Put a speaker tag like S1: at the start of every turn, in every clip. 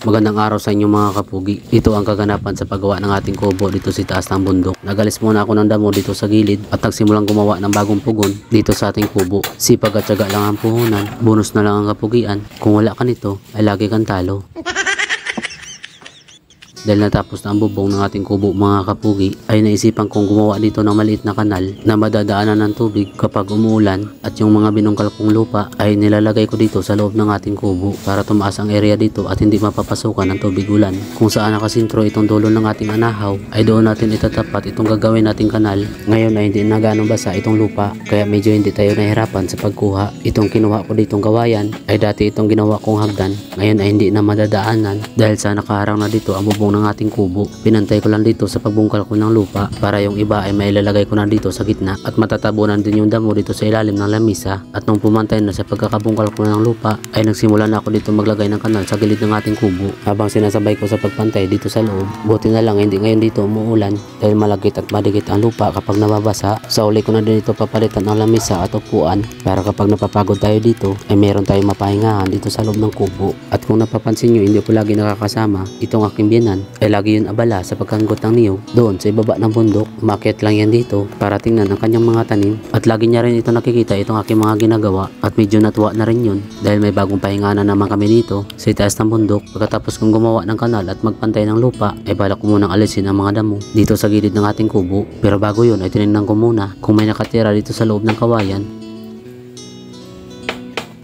S1: Magandang araw sa inyo mga kapugi. Ito ang kaganapan sa paggawa ng ating kubo dito sa taas ng bundok. Nagalis muna ako ng damo dito sa gilid at nagsimulang gumawa ng bagong pugon dito sa ating kubo. Sipag at tiyaga lang ang puhunan, bonus na lang ang kapugian. Kung wala ka nito ay lagi kang talo. Dahil natapos na ang bubong ng ating kubo mga kapugi, ay naisipan kong gumawa dito ng maliit na kanal na madadaanan ng tubig kapag umuulan, at yung mga binungkal kong lupa ay nilalagay ko dito sa loob ng ating kubo para tumaas ang area dito at hindi mapapasukan ng tubig ulan. Kung saan nakasintro itong dulo ng ating anahaw ay doon natin itatapat itong gagawin nating kanal. Ngayon ay hindi na ganong basa itong lupa kaya medyo hindi tayo nahirapan sa pagkuha. Itong kinuha ko ditong gawayan ay dati itong ginawa kong hagdan, ngayon ay hindi na madadaanan dahil sa nakaharang na dito ang bubong ng ating kubo. Pinantay ko lang dito sa pagbungkal ko ng lupa para yung iba ay mailalagay ko na dito sa gitna at matatabunan din yung damo dito sa ilalim ng lamisa. At nung pumantay na sa pagkakabungkal ko ng lupa ay nagsimula na ako dito maglagay ng kanal sa gilid ng ating kubo habang sinasabay ko sa pagpantay dito sa loob. Buti na lang hindi ngayon dito umuulan dahil malagkit at madikit ang lupa kapag nababasa. Sa uli ko na din ito papalitan ng lamisa at upuan para kapag napapagod tayo dito ay meron tayong mapahingahan dito sa loob ng kubo. At kung napapansin nyo, hindi ko lagi nakakasama itong aking biyanan ay lagi yun abala sa pagkanggot ng niyog doon sa ibaba ng bundok. Umakyat lang yan dito para tingnan ang kanyang mga tanim at lagi niya rin ito nakikita itong aking mga ginagawa at medyo natuwa na rin yun dahil may bagong pahinga na naman kami dito sa itaas ng bundok. Pagkatapos kong gumawa ng kanal at magpantay ng lupa ay balak ko munang alisin ang mga damo dito sa gilid ng ating kubo, pero bago yun ay tinignan ko muna kung may nakatira dito sa loob ng kawayan.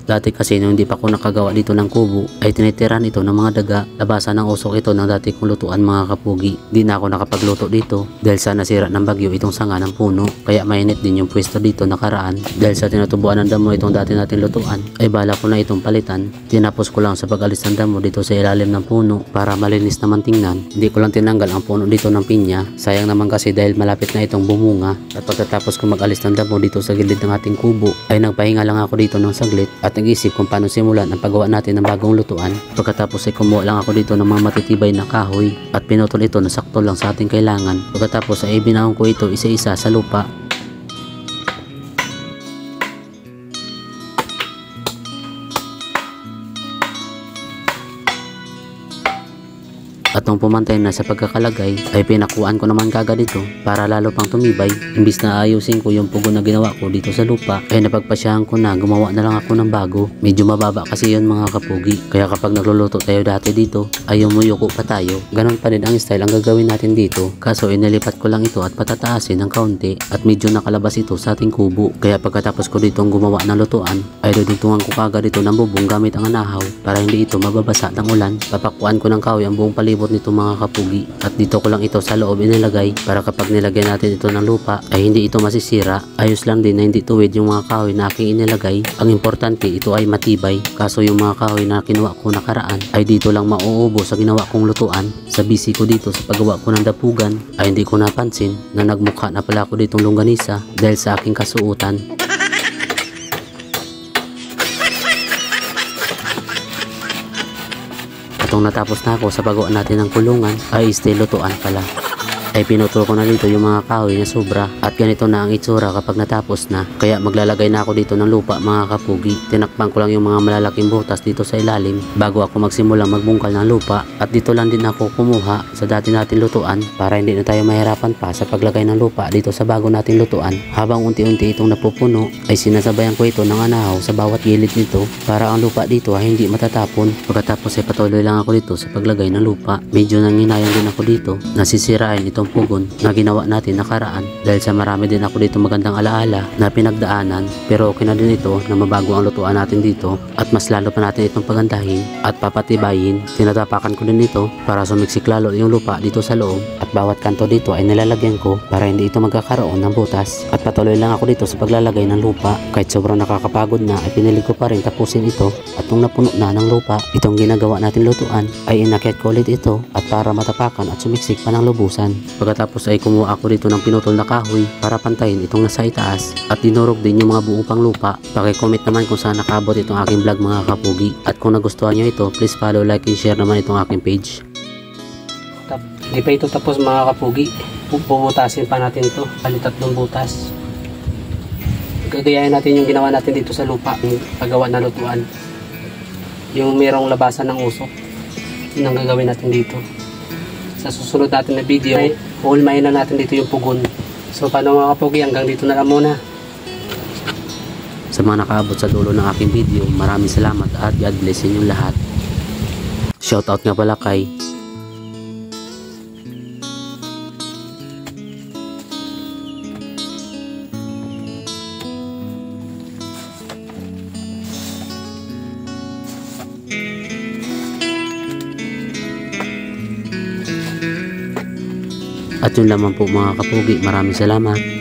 S1: Dati kasi nung hindi pa ako nakagawa dito ng kubo ay tinitiran ito ng mga daga. Labasan ng usok ito ng dati kong lutuan mga kapugi. Di na ako nakapagluto dito dahil sa nasira ng bagyo itong sanga ng puno. Kaya mainit din yung pwesto dito nakaraan. Dahil sa tinutubuan ng damo itong dati natin lutuan ay bala ko na itong palitan. Tinapos ko lang sa pag-alis ng damo dito sa ilalim ng puno para malinis naman tingnan. Hindi ko lang tinanggal ang puno dito ng pinya. Sayang naman kasi dahil malapit na itong bumunga. At pagkatapos ko mag-alis ng damo dito sa gilid ng ating kubo ay nagpahinga lang ako dito ng saglit at nag-isip kung paano simulan ang paggawa natin ng bagong lutuan. Pagkatapos ay kumuha lang ako dito ng mga matitibay na kahoy at pinutol ito na sakto lang sa ating kailangan. Pagkatapos ay ibinaon ko ito isa-isa sa lupa. At nung pumantay na sa pagkakalagay ay pinakuan ko naman kagad ito para lalo pang tumibay. Imbis na ayusin ko yung pugon na ginawa ko dito sa lupa ay napagpasyahan ko na gumawa na lang ako ng bago. Medyo mababa kasi yun mga kapugi, kaya kapag nagluluto tayo dati dito ay umuyuko pa tayo. Ganon pa rin ang style ang gagawin natin dito, kaso inilipat ko lang ito at patataasin ng kaunti at medyo nakalabas ito sa ating kubo. Kaya pagkatapos ko ditong gumawa ng lutuan ay dudugtungan ko kagad ito ng bubong gamit ang anahaw para hindi ito mababasa ng ulan. Papakuan ko ng kahoy ang buong palibot nito mga kapugi at dito ko lang ito sa loob inilagay para kapag nilagay natin ito ng lupa ay hindi ito masisira. Ayos lang din na hindi tuwid yung mga kahoy na aking inilagay. Ang importante ito ay matibay, kaso yung mga kahoy na kinuha ko nakaraan ay dito lang mauubo sa ginawa kong lutuan. Sa busy ko dito sa paggawa ko ng dapugan ay hindi ko napansin na nagmukha na pala ako ditong longganisa dahil sa aking kasuutan. Atong natapos na ako sa paggawa natin ng kulungan ay still lutuan pala. Ay pinutol ko na dito yung mga kahoy na sobra at ganito na ang itsura kapag natapos na. Kaya maglalagay na ako dito ng lupa mga kapugi. Tinakpan ko lang yung mga malalaking butas dito sa ilalim bago ako magsimula magbungkal ng lupa. At dito lang din ako kumuha sa dati natin lutuan para hindi na tayo mahirapan pa sa paglagay ng lupa dito sa bago natin lutuan. Habang unti-unti itong napupuno ay sinasabayan ko ito ng anahaw sa bawat gilid nito para ang lupa dito ay hindi matatapon. Pagkatapos ay patuloy lang ako dito sa paglagay ng lupa. Medyo nanginayang din ako dito, nasisirain itong pugon na ginawa natin nakaraan dahil sa marami din ako dito magandang alaala na pinagdaanan, pero okay na din ito na mabago ang lutuan natin dito at mas lalo pa natin itong pagandahin at papatibayin. Tinatapakan ko din ito para sumiksik lalo yung lupa dito sa loob at bawat kanto dito ay nilalagyan ko para hindi ito magkakaroon ng butas. At patuloy lang ako dito sa paglalagay ng lupa kahit sobrang nakakapagod na ay pinili ko pa rin tapusin ito. At nung napuno na ng lupa itong ginagawa natin lutuan ay inakyat ko ulit ito at para matapakan at sumiksik pa ng lubusan. Pagkatapos ay kumuha ako dito ng pinutol na kahoy para pantayin itong nasa itaas at dinurog din yung mga buo pang lupa. Paki-comment naman kung saan nakabot itong aking vlog mga kapugi. At kung nagustuhan nyo ito, please follow, like, and share naman itong aking page. Di pa ito tapos mga kapugi. Bubutasin pa natin ito. Tatlong butas. Gagayahin natin yung ginawa natin dito sa lupa. Yung paggawa na lutuan. Yung merong labasan ng usok.
S2: Yun ang gagawin natin dito. Sa susunod natin na video ay uulmayin na natin dito yung pugon. So paano mga kapogi, hanggang dito na lang muna.
S1: Sa mga nakaabot sa dulo ng aking video, maraming salamat at God bless inyong lahat. Shoutout nga pala kay at yun lamang po mga kapugi, maraming salamat.